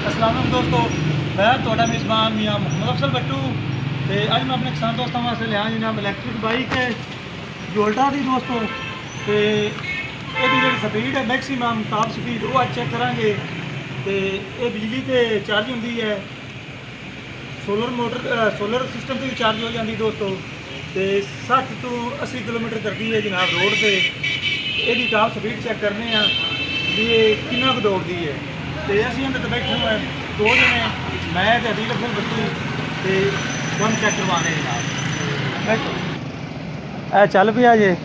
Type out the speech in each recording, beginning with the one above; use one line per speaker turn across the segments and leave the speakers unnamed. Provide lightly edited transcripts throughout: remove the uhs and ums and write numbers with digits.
अस्सलाम वालेकुम दोस्तों, मैं ਤੁਹਾਡਾ मेज़बान मियाँ मोहम्मद अफसल भट्टू ਤੇ ਅੱਜ ਮੈਂ ਆਪਣੇ ਕਿਸਾਨ ਦੋਸਤਾਂ ਵਾਸਤੇ ਲਿਆ ਜਨਾਬ ਇਲੈਕਟ੍ਰਿਕ ਬਾਈਕ ਹੈ ਜੋਲਟਾ ਦੀ ਦੋਸਤੋ। ਤੇ ਇਹਦੀ ਜਿਹੜੀ ਸਪੀਡ ਹੈ ਮੈਕਸਿਮਮ ਟਾਪ ਸਪੀਡ ਉਹ ਅੱਜ ਚੈੱਕ ਕਰਾਂਗੇ। ਤੇ ਇਹ ਬਿਜਲੀ ਤੇ ਚਾਰਜ ਹੁੰਦੀ ਹੈ, ਸੋਲਰ ਸਿਸਟਮ ਤੇ ਵੀ ਚਾਰਜ ਹੋ ਜਾਂਦੀ ਦੋਸਤੋ। ਤੇ 60 ਤੋਂ 80 ਕਿਲੋਮੀਟਰ ਕਰਦੀ ਹੈ ਜਨਾਬ ਰੋਡ ਤੇ। ਇਹਦੀ ਟਾਪ ਸਪੀਡ ਚੈੱਕ ਕਰਨੇ ਆ ਵੀ ਇਹ ਕਿੰਨਾ ਕੁ ਦੌੜਦੀ ਹੈ। ਤੇ ਅਸੀਂ ਅੰਦਰ ਤੇ ਬੈਠੇ ਹੋਏ ਦੋ ਜਣੇ, ਮੈਂ ਤੇ ਅਦੀਲ ਅਫਜ਼ਲ ਬੱਟੂ, ਤੇ वन चेक करवाने जनाब। बैठो ए चल पिया जे।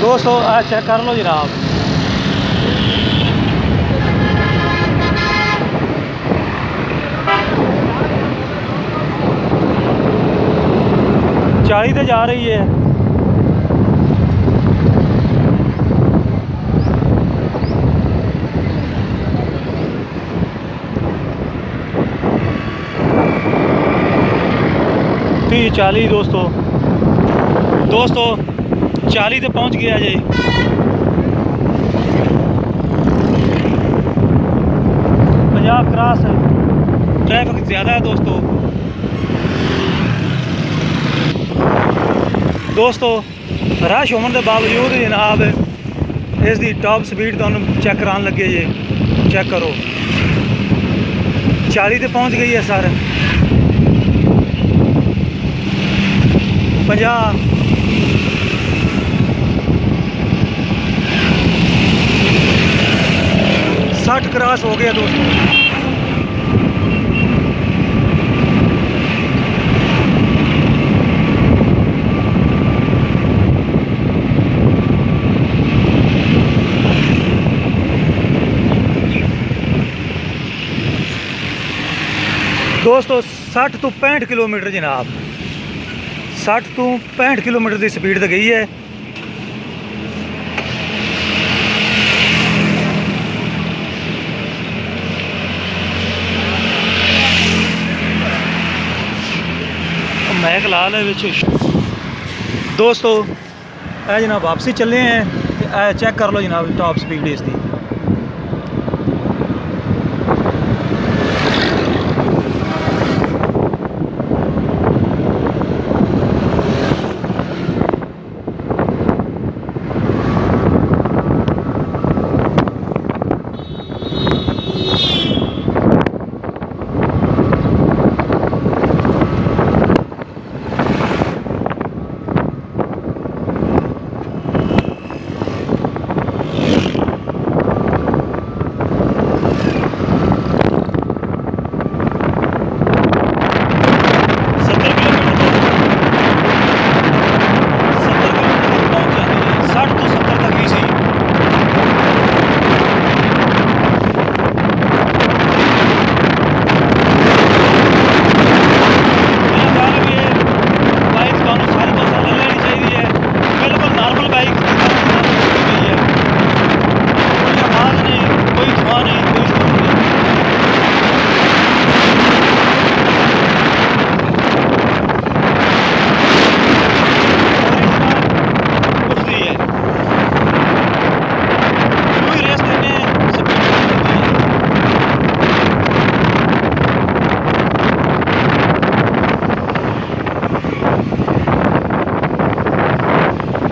दोस्तों चेक कर लो जनाब, चाली तो जा रही है। ती 40 दोस्तों 40 ਤੇ ਪਹੁੰਚ ਗਿਆ ਜੀ। पंजाब क्रॉस ट्रैफिक ज़्यादा है दोस्तों रश होने के बावजूद जनाब इसकी टॉप स्पीड तुहानू चेक करान लगे जी। चेक करो 40 ते पहुँच गई है सर। 50 60 क्रॉस हो गया दोस्तों। दोस्तों 60 तो 65 किलोमीटर जनाब, 60 तो 65 किलोमीटर की स्पीड तो गई है। मैक लाल है बिच दोस्तों। ए जनाब वापसी चले हैं, चेक कर लो जनाब टॉप स्पीड इसकी।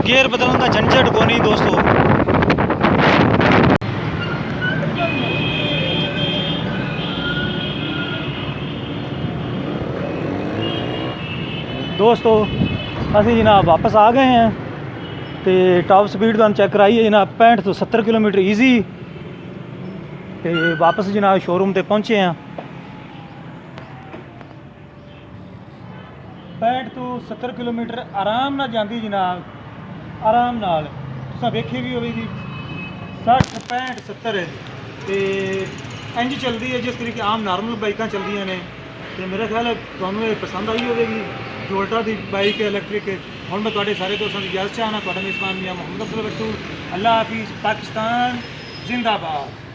गियर बदलने का झंझट को नहीं दोस्तों। असी जनाब वापस आ गए हैं तो टॉप स्पीड तो चेक कराई है जनाब 65 तो 70 किलोमीटर ईजी। तो वापस जनाब शोरूम ते पहुँचे हैं। 65 तो 70 किलोमीटर आराम नाल जाती जनाब, आराम नाल तुसां वेखी भी होगी 60 65 70 तो इंज चलती है जिस तरीके आम नॉर्मल बाइकां चलदियां ने। ਤੇ ਮੇਰਾ ਖਿਆਲ ਹੈ ਤੁਹਾਨੂੰ ਇਹ ਪਸੰਦ ਆਈ ਹੋਵੇਗੀ ਜੋਲਟਾ ਦੀ ਬਾਈਕ ਇਲੈਕਟ੍ਰਿਕ। ਹੁਣ ਮੈਂ ਤੁਹਾਡੇ ਸਾਰੇ ਦੋਸਤਾਂ ਦੀ ਇਜਾਜ਼ਤ ਚਾਹਣਾ, ਤੁਹਾਡਾ ਮੇਜ਼ਬਾਨ ਮੀਆਂ ਮੁਹੰਮਦ ਅਫਜ਼ਲ ਬੱਟੂ। ਅੱਲਾ ਹਾਫਿਜ਼। ਪਾਕਿਸਤਾਨ ਜ਼ਿੰਦਾਬਾਦ।